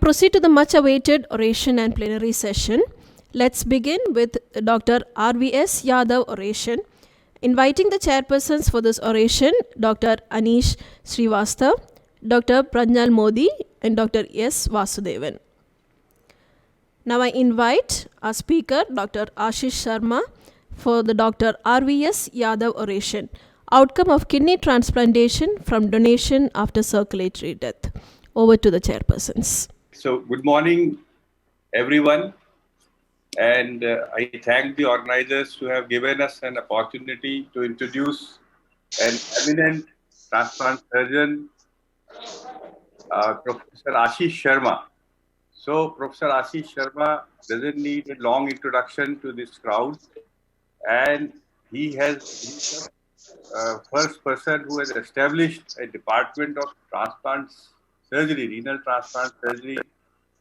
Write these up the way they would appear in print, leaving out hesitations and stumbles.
proceed to the much awaited oration and plenary session. Let's begin with Dr. R.V.S. Yadav oration. Inviting the chairpersons for this oration, Dr. Anish Srivastav, Dr. Pranjal Modi, and Dr. S. Vasudevan. Now I invite our speaker, Dr. Ashish Sharma, for the Dr. R.V.S. Yadav oration. Outcome of kidney transplantation from donation after circulatory death. Over to the chairpersons. So, good morning, everyone. And I thank the organizers to have given us an opportunity to introduce an eminent transplant surgeon, Professor Ashish Sharma. So, Professor Ashish Sharma doesn't need a long introduction to this crowd. And he's the first person who has established a department of transplant surgery, renal transplant surgery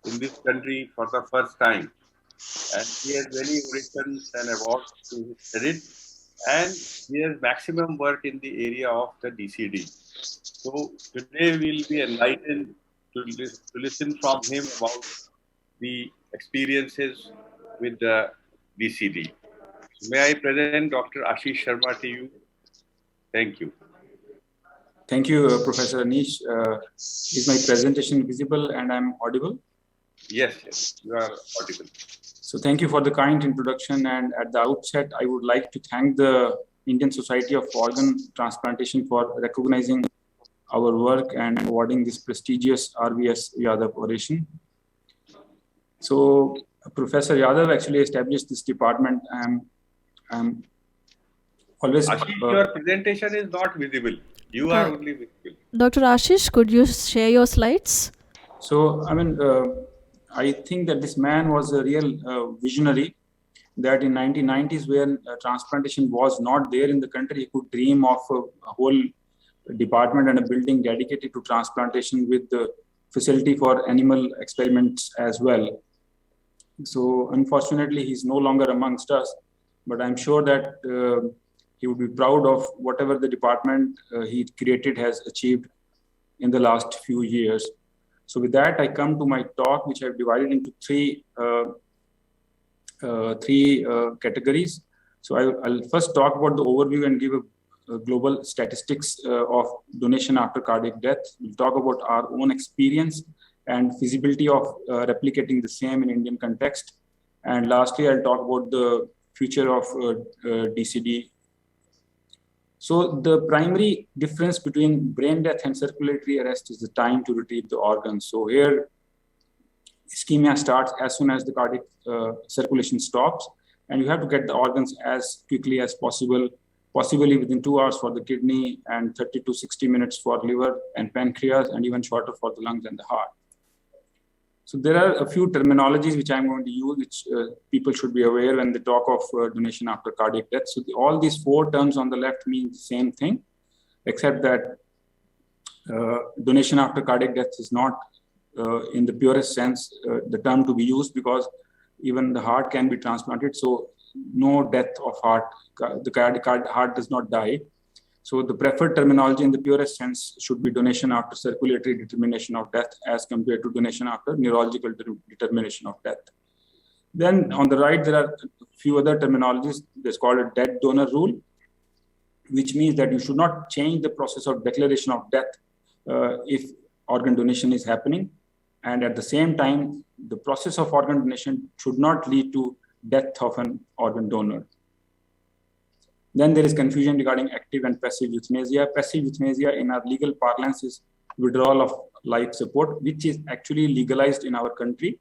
in this country for the first time. And he has many orations and awards to his credit, and he has maximum work in the area of the DCD. So today we'll be enlightened to listen from him about the experiences with the DCD. So may I present Dr. Ashish Sharma to you. Thank you. Thank you, Professor Anish. Is my presentation visible and I'm audible? Yes, you are audible. So thank you for the kind introduction. And at the outset, I would like to thank the Indian Society of Organ Transplantation for recognizing our work and awarding this prestigious R.V.S. Yadav oration. So Professor Yadav actually established this department. I'm always... Ashish, your presentation is not visible. You are only visible. Dr. Ashish, could you share your slides? So, I think that this man was a real visionary, that in 1990s when transplantation was not there in the country, he could dream of a whole department and a building dedicated to transplantation with the facility for animal experiments as well. So unfortunately, he's no longer amongst us, but I'm sure that he would be proud of whatever the department he created has achieved in the last few years. So with that, I come to my talk, which I've divided into three categories. So I'll first talk about the overview and give a global statistics of donation after cardiac death. We'll talk about our own experience and feasibility of replicating the same in Indian context. And lastly, I'll talk about the future of DCD. So the primary difference between brain death and circulatory arrest is the time to retrieve the organs. So here, ischemia starts as soon as the cardiac circulation stops, and you have to get the organs as quickly as possible, possibly within 2 hours for the kidney and 30 to 60 minutes for liver and pancreas, and even shorter for the lungs and the heart. So there are a few terminologies which I'm going to use, which people should be aware when they talk of donation after cardiac death. So all these four terms on the left mean the same thing, except that donation after cardiac death is not, in the purest sense, the term to be used, because even the heart can be transplanted. So no death of heart, the cardiac heart does not die. So the preferred terminology in the purest sense should be donation after circulatory determination of death as compared to donation after neurological determination of death. Then on the right, there are a few other terminologies. There's called a dead donor rule, which means that you should not change the process of declaration of death if organ donation is happening. And at the same time, the process of organ donation should not lead to death of an organ donor. Then there is confusion regarding active and passive euthanasia. Passive euthanasia in our legal parlance is withdrawal of life support, which is actually legalized in our country,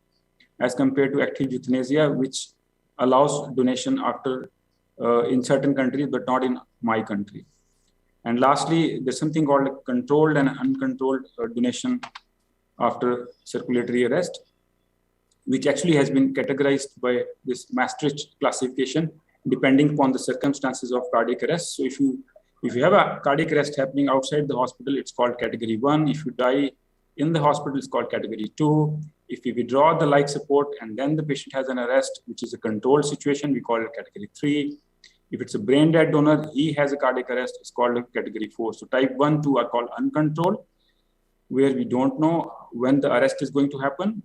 as compared to active euthanasia, which allows donation after in certain countries, but not in my country. And lastly, there's something called a controlled and uncontrolled donation after circulatory arrest, which actually has been categorized by this Maastricht classification, depending upon the circumstances of cardiac arrest. So if you have a cardiac arrest happening outside the hospital, it's called category 1. If you die in the hospital, it's called category 2. If you withdraw the life support and then the patient has an arrest, which is a controlled situation, we call it category 3. If it's a brain dead donor, he has a cardiac arrest, it's called a category 4. So type 1, 2 are called uncontrolled, where we don't know when the arrest is going to happen.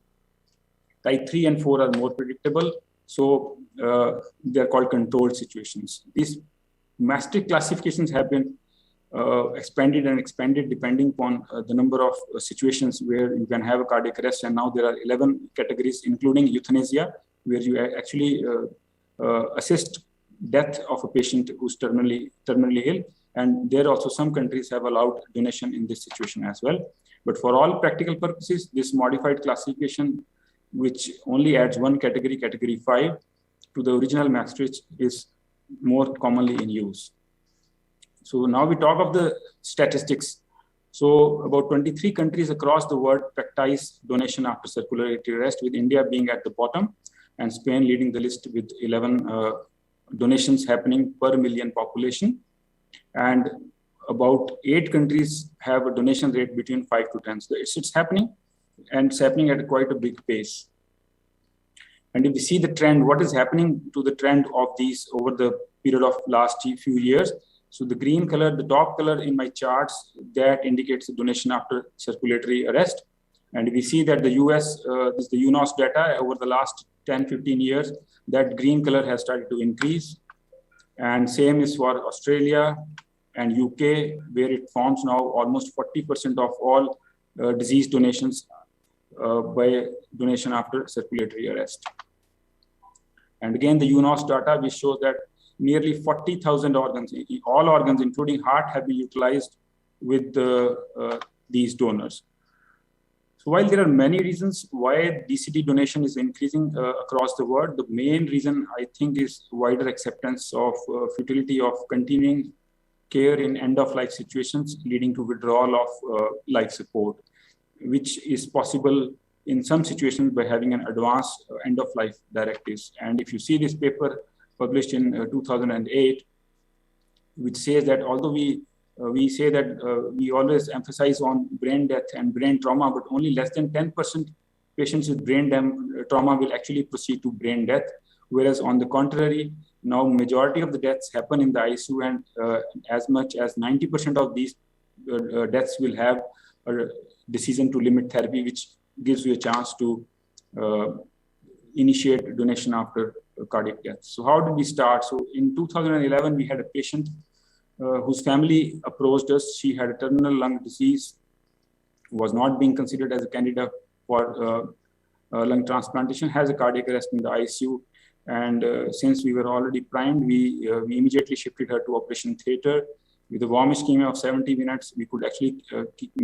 Type 3 and 4 are more predictable. So they're called controlled situations. These Maastricht classifications have been expanded and expanded depending upon the number of situations where you can have a cardiac arrest. And now there are 11 categories, including euthanasia, where you actually assist death of a patient who's terminally ill. And there also some countries have allowed donation in this situation as well. But for all practical purposes, this modified classification, which only adds one category, category 5, to the original Maastricht, is more commonly in use. So now we talk of the statistics. So about 23 countries across the world practice donation after circulatory arrest, with India being at the bottom and Spain leading the list with 11 donations happening per million population. And about 8 countries have a donation rate between 5 to 10. So it's happening, and it's happening at quite a big pace. And if we see the trend, what is happening to the trend of these over the period of last few years? So the green color, the top color in my charts, that indicates the donation after circulatory arrest. And we see that the US, this is the UNOS data, over the last 10, 15 years, that green color has started to increase. And same is for Australia and UK, where it forms now almost 40% of all disease donations by donation after circulatory arrest. And again, the UNOS data, which shows that nearly 40,000 organs, all organs, including heart, have been utilized with these donors. So while there are many reasons why DCD donation is increasing across the world, the main reason I think is wider acceptance of futility of continuing care in end-of-life situations leading to withdrawal of life support, which is possible in some situations by having an advanced end-of-life directives. And if you see this paper published in 2008, which says that although we say that we always emphasize on brain death and brain trauma, but only less than 10% patients with brain trauma will actually proceed to brain death. Whereas on the contrary, now majority of the deaths happen in the ICU, and as much as 90% of these deaths will have a decision to limit therapy, which gives you a chance to initiate donation after cardiac death. So how did we start? So in 2011, we had a patient whose family approached us. She had a terminal lung disease, was not being considered as a candidate for lung transplantation, has a cardiac arrest in the ICU. And since we were already primed, we immediately shifted her to operation theater. With a warm ischemia of 70 minutes, we could actually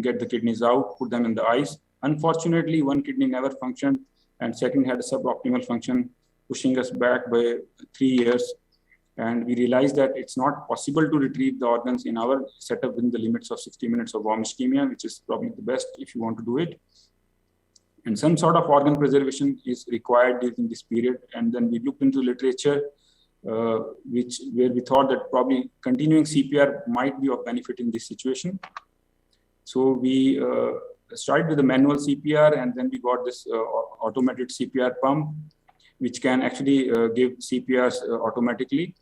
get the kidneys out, put them in the ice. Unfortunately, one kidney never functioned, and second had a suboptimal function, pushing us back by 3 years. And we realized that it's not possible to retrieve the organs in our setup within the limits of 60 minutes of warm ischemia, which is probably the best if you want to do it. And some sort of organ preservation is required during this period. And then we looked into literature, where we thought that probably continuing CPR might be of benefit in this situation. So we started with the manual CPR, and then we got this automated CPR pump, which can actually give CPRs automatically.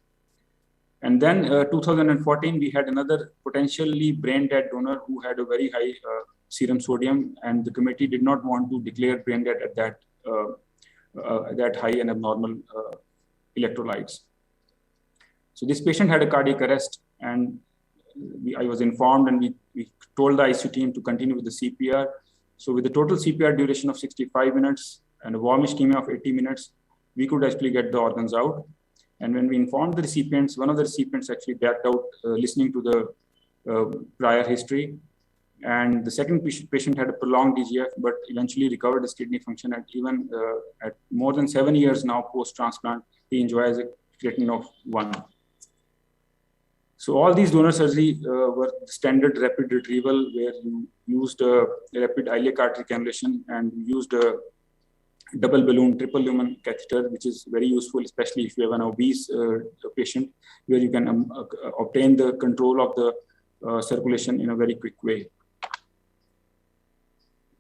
And then 2014, we had another potentially brain dead donor who had a very high serum sodium, and the committee did not want to declare brain dead at that high and abnormal electrolytes. So this patient had a cardiac arrest, and I was informed, and we told the ICU team to continue with the CPR. So with the total CPR duration of 65 minutes and a warm ischemia of 80 minutes, we could actually get the organs out. And when we informed the recipients, one of the recipients actually backed out listening to the prior history. And the second patient had a prolonged DGF, but eventually recovered his kidney function. And even at more than 7 years now post-transplant, he enjoys a creatinine of 1. So all these donor surgery were standard rapid retrieval, where you used a rapid iliac artery cannulation and used a double balloon, triple lumen catheter, which is very useful, especially if you have an obese patient, where you can obtain the control of the circulation in a very quick way.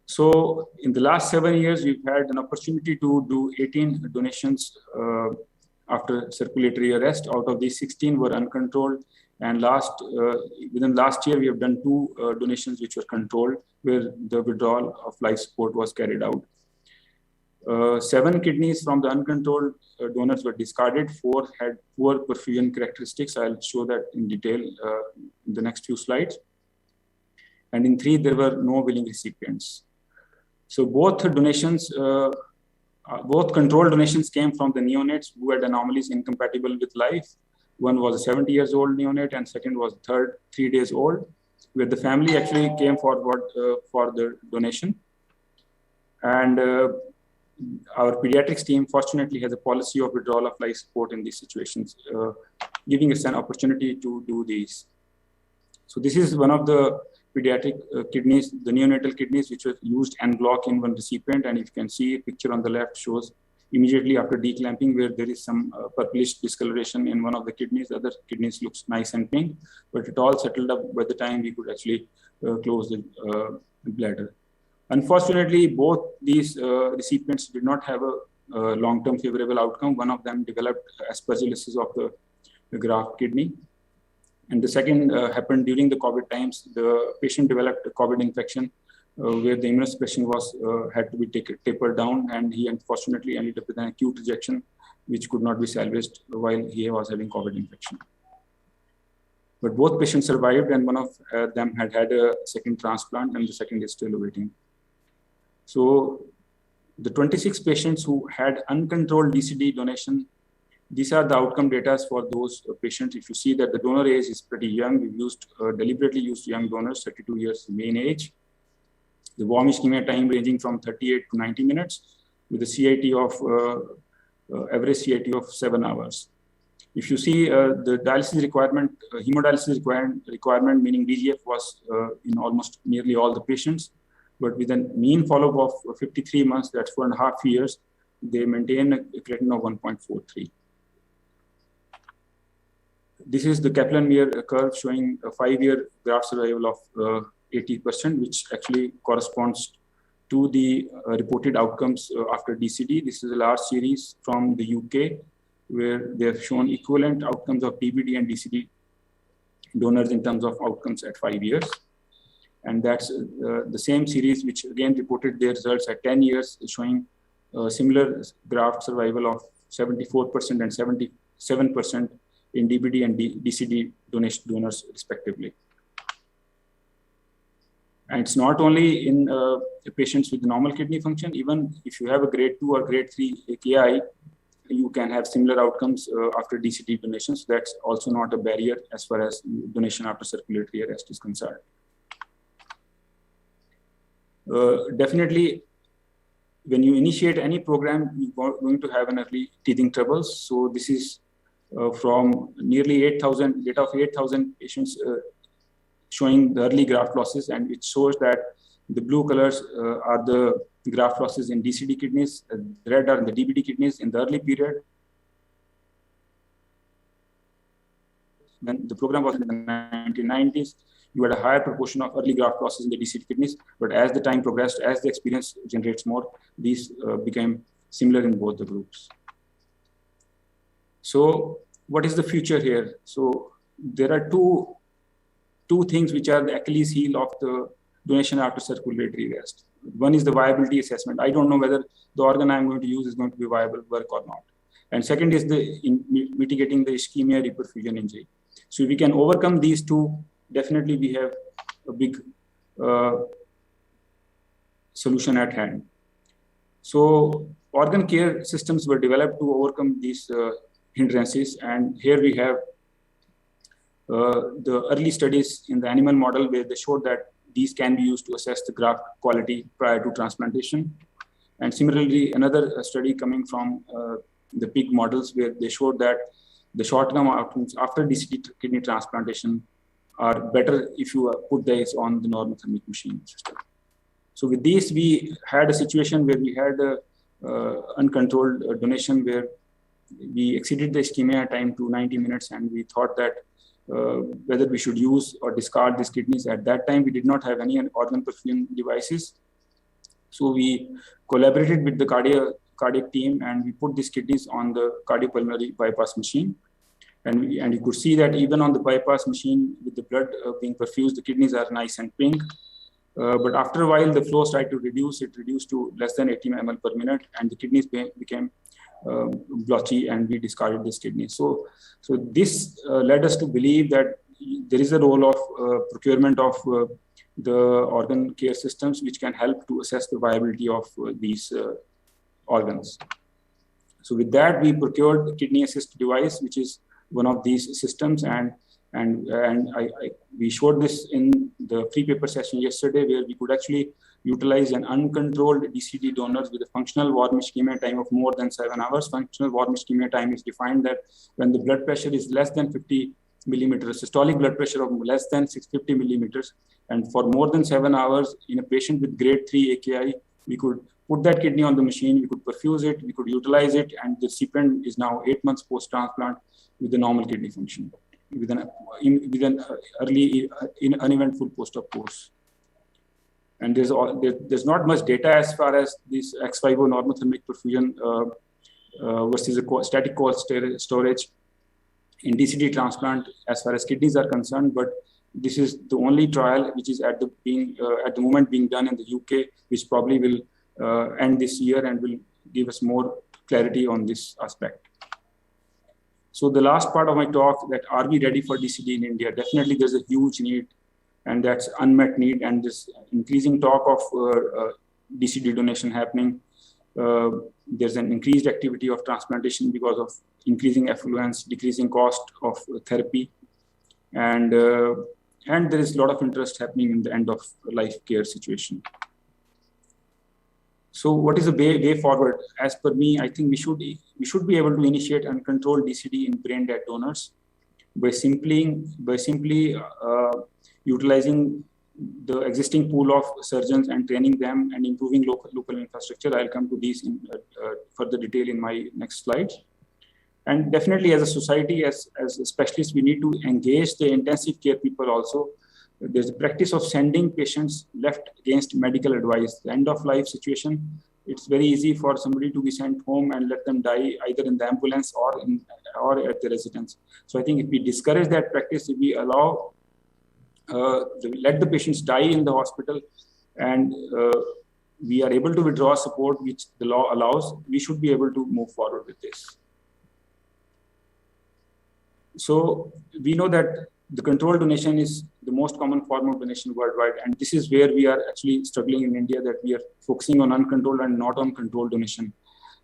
So in the last 7 years, we've had an opportunity to do 18 donations after circulatory arrest. Out of these, 16 were uncontrolled. And within last year, we have done 2 donations which were controlled, where the withdrawal of life support was carried out. 7 kidneys from the uncontrolled donors were discarded. 4 had poor perfusion characteristics. I'll show that in detail in the next few slides. And in 3, there were no willing recipients. So both donations, both controlled donations came from the neonates who had anomalies incompatible with life. One was a 70 years old neonate and second was 3 days old, where the family actually came forward for the donation. And our pediatrics team fortunately has a policy of withdrawal of life support in these situations, giving us an opportunity to do these. So this is one of the pediatric kidneys, the neonatal kidneys, which was used en bloc in one recipient. And if you can see, a picture on the left shows immediately after declamping where there is some purplish discoloration in one of the kidneys. The other kidneys looks nice and pink, but it all settled up by the time we could actually close the bladder. Unfortunately, both these recipients did not have a long-term favorable outcome. One of them developed aspergillosis of the graft kidney. And the second happened during the COVID times. The patient developed a COVID infection where the immunosuppression was had to be tapered down, and he unfortunately ended up with an acute rejection, which could not be salvaged while he was having COVID infection. But both patients survived, and one of them had a second transplant, and the second is still awaiting. So the 26 patients who had uncontrolled DCD donation, these are the outcome data for those patients. If you see that the donor age is pretty young, we deliberately used young donors, 32 years mean age. The warm ischemia time ranging from 38 to 90 minutes with a CIT of, average CIT of 7 hours. If you see the dialysis requirement, hemodialysis requirement, meaning DGF was in almost nearly all the patients, but with a mean follow-up of 53 months, that's 4.5 years, they maintain a creatinine of 1.43. This is the Kaplan-Meier curve showing a 5-year graft survival of 80%, which actually corresponds to the reported outcomes after DCD. This is a large series from the UK, where they have shown equivalent outcomes of DBD and DCD donors in terms of outcomes at 5 years. And that's the same series, which again reported their results at 10 years, showing similar graft survival of 74% and 77% in DBD and DCD donors respectively. And it's not only in patients with normal kidney function. Even if you have a grade 2 or grade 3 KI, you can have similar outcomes after DCD donations. That's also not a barrier as far as donation after circulatory arrest is concerned. Definitely, when you initiate any program, you're going to have an early teething troubles. So this is from nearly 8,000, data of 8,000 patients showing the early graft losses, and it shows that the blue colors are the graft losses in DCD kidneys, the red are in the DBD kidneys in the early period. Then the program was in the 1990s. You had a higher proportion of early graft losses in the DCD kidneys, but as the time progressed, as the experience generates more, these became similar in both the groups. So what is the future here? So there are two things which are the Achilles heel of the donation after circulatory arrest. One is the viability assessment. I don't know whether the organ I'm going to use is going to be viable work or not. And second is mitigating the ischemia reperfusion injury. So if we can overcome these two, definitely we have a big solution at hand. So organ care systems were developed to overcome these hindrances. And here we have the early studies in the animal model where they showed that these can be used to assess the graft quality prior to transplantation. And similarly, another study coming from the pig models where they showed that the short-term outcomes after DCD kidney transplantation are better if you put these on the normothermic machine system. So with these, we had a situation where we had a uncontrolled donation where we exceeded the ischemia time to 90 minutes, and we thought that whether we should use or discard these kidneys. At that time, we did not have any organ perfusion devices. So we collaborated with the cardiac team, and we put these kidneys on the cardiopulmonary bypass machine. And you could see that even on the bypass machine with the blood being perfused, the kidneys are nice and pink. But after a while, the flow started to reduce. It reduced to less than 80 ml per minute, and the kidneys became blotchy, and we discarded this kidney. So this led us to believe that there is a role of procurement of the organ care systems, which can help to assess the viability of these organs. So with that, we procured the kidney assist device, which is one of these systems, and we showed this in the free paper session yesterday, where we could actually utilize an uncontrolled DCD donors with a functional warm ischemia time of more than 7 hours. Functional warm ischemia time is defined that when the blood pressure is less than 50 millimeters, systolic blood pressure of less than 650 millimeters, and for more than 7 hours in a patient with grade 3 AKI, we could put that kidney on the machine, we could perfuse it, we could utilize it, and the recipient is now 8 months post-transplant with the normal kidney function, with an early uneventful post-op course. And there's not much data as far as this ex-vivo normothermic perfusion versus a static cold storage in DCD transplant as far as kidneys are concerned, but this is the only trial which is at the moment being done in the UK, which probably will end this year and will give us more clarity on this aspect. So the last part of my talk, that are we ready for DCD in India? Definitely there's a huge need, and that's unmet need, and this increasing talk of DCD donation happening. There's an increased activity of transplantation because of increasing affluence, decreasing cost of therapy, and there is a lot of interest happening in the end of life care situation. So what is the way forward? As per me, I think we should be able to initiate uncontrolled DCD in brain dead donors by simply utilizing the existing pool of surgeons and training them and improving local infrastructure. I'll come to these in further detail in my next slide. And definitely as a society, as specialists, we need to engage the intensive care people also. There's a practice of sending patients left against medical advice. The end of life situation, it's very easy for somebody to be sent home and let them die either in the ambulance or at the residence. So I think if we discourage that practice, if we allow let the patients die in the hospital, and we are able to withdraw support, which the law allows, we should be able to move forward with this. So we know that the controlled donation is the most common form of donation worldwide, and this is where we are actually struggling in India, that we are focusing on uncontrolled and not on controlled donation.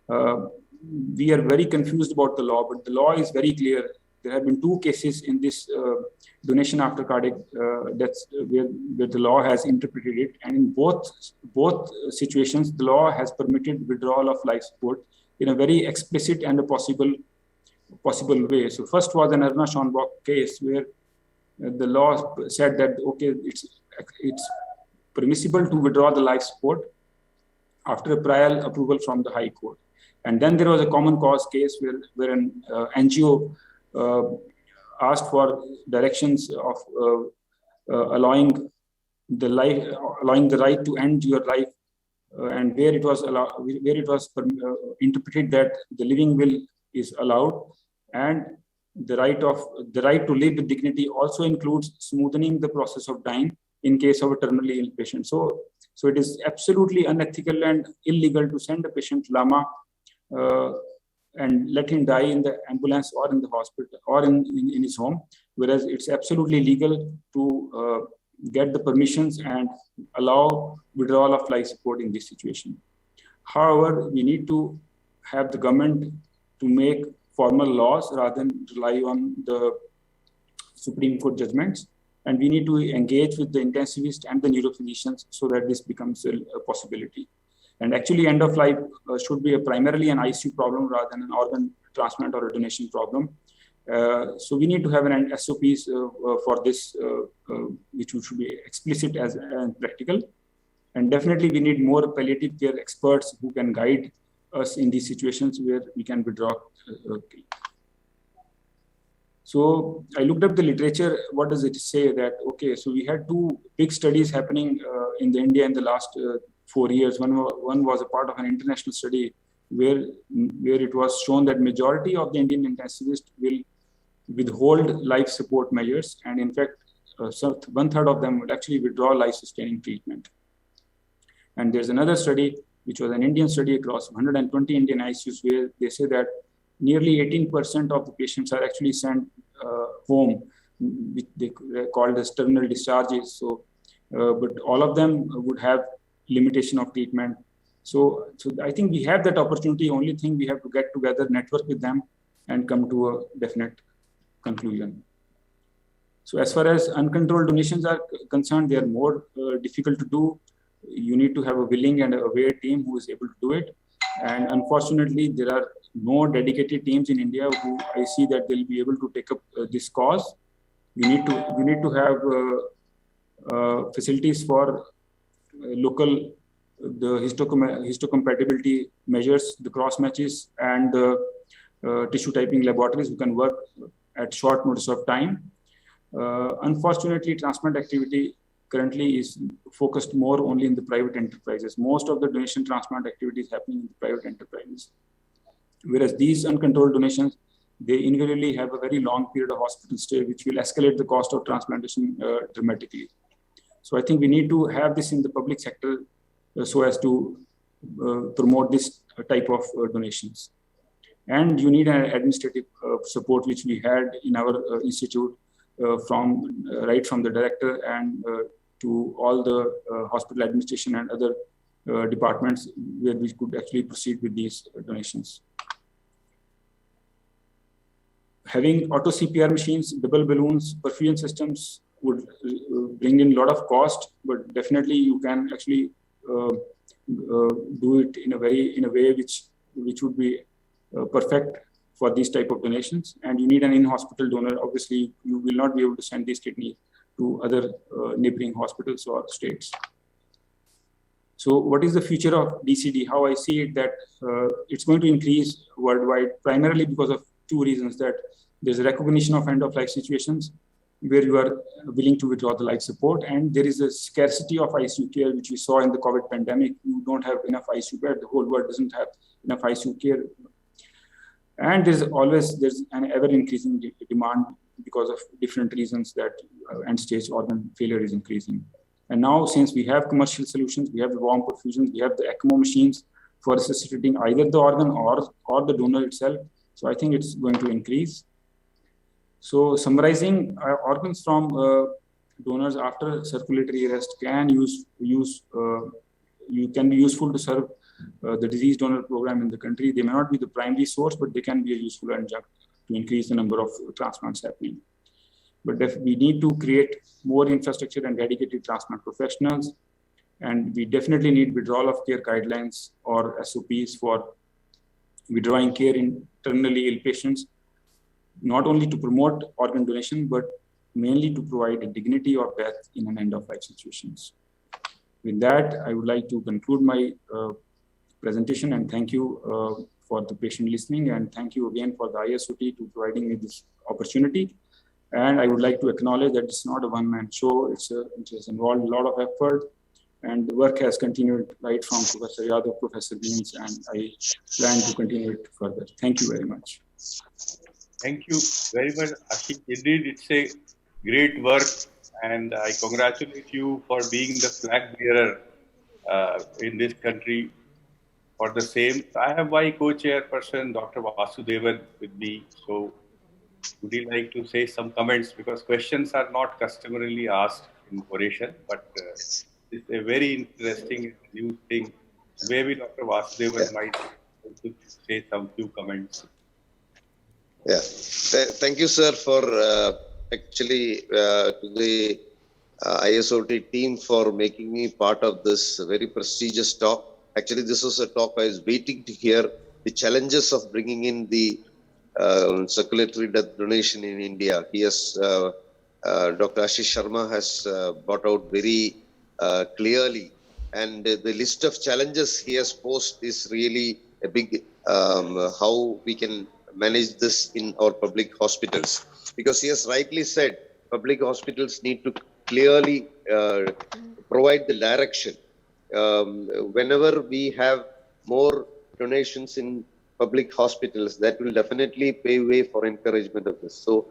We are very confused about the law, but the law is very clear. There have been 2 cases in this donation after cardiac deaths where the law has interpreted it, and in both situations, the law has permitted withdrawal of life support in a very explicit and a possible way. So first was an Erna Schonbach case where the law said that, okay, it's permissible to withdraw the life support after a prior approval from the High Court. And then there was a common cause case where an NGO asked for directions of allowing the right to end your life, and where it was interpreted that the living will is allowed, and the right to live with dignity also includes smoothing the process of dying in case of a terminally ill patient. So it is absolutely unethical and illegal to send a patient lama and let him die in the ambulance or in the hospital or in his home, whereas it's absolutely legal to get the permissions and allow withdrawal of life support in this situation. However, we need to have the government to make formal laws rather than rely on the Supreme Court judgments. And we need to engage with the intensivists and the neurophysicians so that this becomes a possibility. And actually, end of life should be primarily an ICU problem rather than an organ transplant or a donation problem. So we need to have an SOPs for this, which should be explicit and practical. And definitely, we need more palliative care experts who can guide us in these situations where we can withdraw. So I looked up the literature. What does it say? That, okay, so we had 2 big studies happening in India in the last 4 years. One was a part of an international study where it was shown that majority of the Indian intensivists will withhold life support measures. And in fact, one-third of them would actually withdraw life-sustaining treatment. And there's another study, which was an Indian study across 120 Indian ICUs, where they say that nearly 18% of the patients are actually sent home, which they called as terminal discharges. So, but all of them would have limitation of treatment. So I think we have that opportunity. Only thing we have to get together, network with them, and come to a definite conclusion. So as far as uncontrolled donations are concerned, they are more difficult to do. You need to have a willing and aware team who is able to do it. And unfortunately, there are no dedicated teams in India who I see that they'll be able to take up this cause. We need to have facilities for local the histocompatibility measures, the cross matches, and the tissue typing laboratories who can work at short notice of time. Unfortunately, transplant activity currently is focused more only in the private enterprises. Most of the donation transplant activity is happening in the private enterprises. Whereas these uncontrolled donations, they invariably have a very long period of hospital stay, which will escalate the cost of transplantation dramatically. So I think we need to have this in the public sector so as to promote this type of donations. And you need an administrative support, which we had in our institute right from the director and to all the hospital administration and other departments where we could actually proceed with these donations. Having auto CPR machines, double balloons, perfusion systems would bring in a lot of cost, but definitely you can actually do it in a way which would be perfect for these type of donations. And you need an in-hospital donor. Obviously, you will not be able to send these kidneys to other neighboring hospitals or states. So what is the future of DCD? How I see it, that it's going to increase worldwide, primarily because of two reasons: that there's a recognition of end-of-life situations where you are willing to withdraw the life support, and there is a scarcity of ICU care, which we saw in the COVID pandemic. You don't have enough ICU care. The whole world doesn't have enough ICU care. And there's an ever-increasing demand because of different reasons, that end-stage organ failure is increasing. And now, since we have commercial solutions, we have the warm perfusions, we have the ECMO machines for resuscitating either the organ or the donor itself. So I think it's going to increase. So summarizing, organs from donors after circulatory arrest can be useful to serve the disease donor program in the country. They may not be the primary source, but they can be a useful adjunct to increase the number of transplants happening. But we need to create more infrastructure and dedicated transplant professionals. And we definitely need withdrawal of care guidelines or SOPs for withdrawing care in terminally ill patients, not only to promote organ donation, but mainly to provide a dignity of death in an end-of-life situations. With that, I would like to conclude my presentation, and thank you for the patient listening, and thank you again for the ISOT to providing me this opportunity. And I would like to acknowledge that it's not a one-man show. It has involved a lot of effort, and the work has continued right from Professor Yadav, Professor Beans, and I plan to continue it further. Thank you very much. Thank you very much, Ashish. Indeed, it's a great work, and I congratulate you for being the flag bearer in this country for the same. I have my co-chairperson, Dr. Vasudevan, with me. So would you like to say some comments? Because questions are not customarily asked in oration, but it's a very interesting new thing. Maybe Dr. Vasudevan might say some few comments. Yeah, thank you, sir, for actually to the ISOT team for making me part of this very prestigious talk. Actually, this was a talk I was waiting to hear, the challenges of bringing in the circulatory death donation in India. Yes, Dr. Ashish Sharma has brought out very clearly, and the list of challenges he has posed is really a big, how we can manage this in our public hospitals. Because he has rightly said, public hospitals need to clearly provide the direction. Whenever we have more donations in public hospitals, that will definitely pave way for encouragement of this. So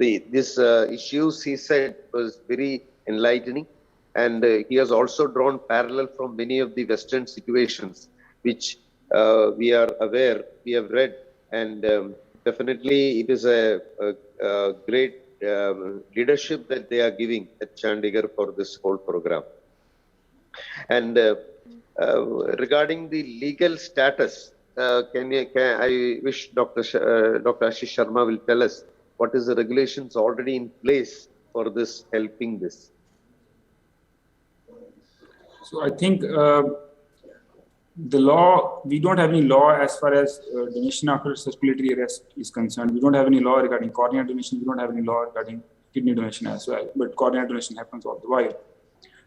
these issues he said was very enlightening, and he has also drawn parallel from many of the Western situations, which we are aware, we have read, and definitely it is a great leadership that they are giving at Chandigarh for this whole program. And regarding the legal status, I wish Dr. Ashish Sharma will tell us what is the regulations already in place for this, helping this. So I think the law, we don't have any law as far as donation after circulatory arrest is concerned. We don't have any law regarding cornea donation. We don't have any law regarding kidney donation as well. But cornea donation happens all the while.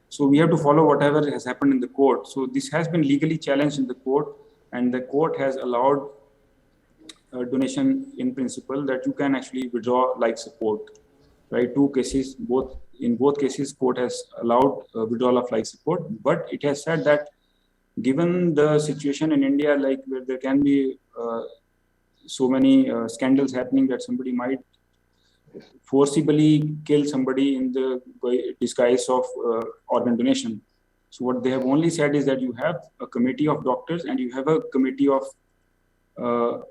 So we have to follow whatever has happened in the court. So this has been legally challenged in the court, and the court has allowed donation in principle that you can actually withdraw like support. Right? Two cases, in both cases, court has allowed withdrawal of like support, but it has said that given the situation in India, like where there can be so many scandals happening that somebody might forcibly kill somebody in the disguise of organ donation. So what they have only said is that you have a committee of doctors and you have a committee of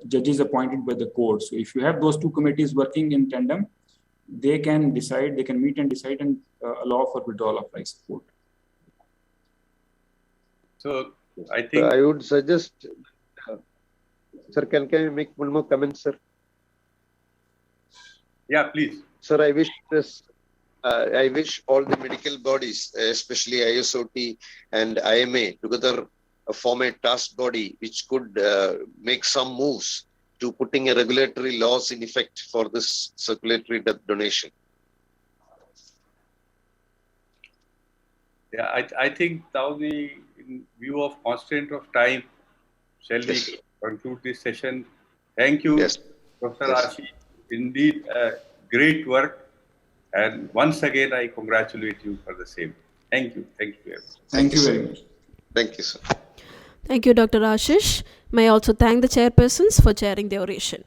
judges appointed by the court. So if you have those two committees working in tandem, they can decide, they can meet and decide and allow for withdrawal of life support. So I think I would suggest, sir, can you make one more comment, sir? Yeah, please. Sir, I wish all the medical bodies, especially ISOT and IMA, together form a task body which could make some moves to putting a regulatory laws in effect for this circulatory donation. Yeah, I think now in view of constraint of time, shall we conclude this session? Thank you, Professor Ashish. Indeed, great work. And once again, I congratulate you for the same. Thank you. Thank you. Thank you very much. Thank you, sir. Thank you, Dr. Ashish. May I also thank the chairpersons for chairing the oration.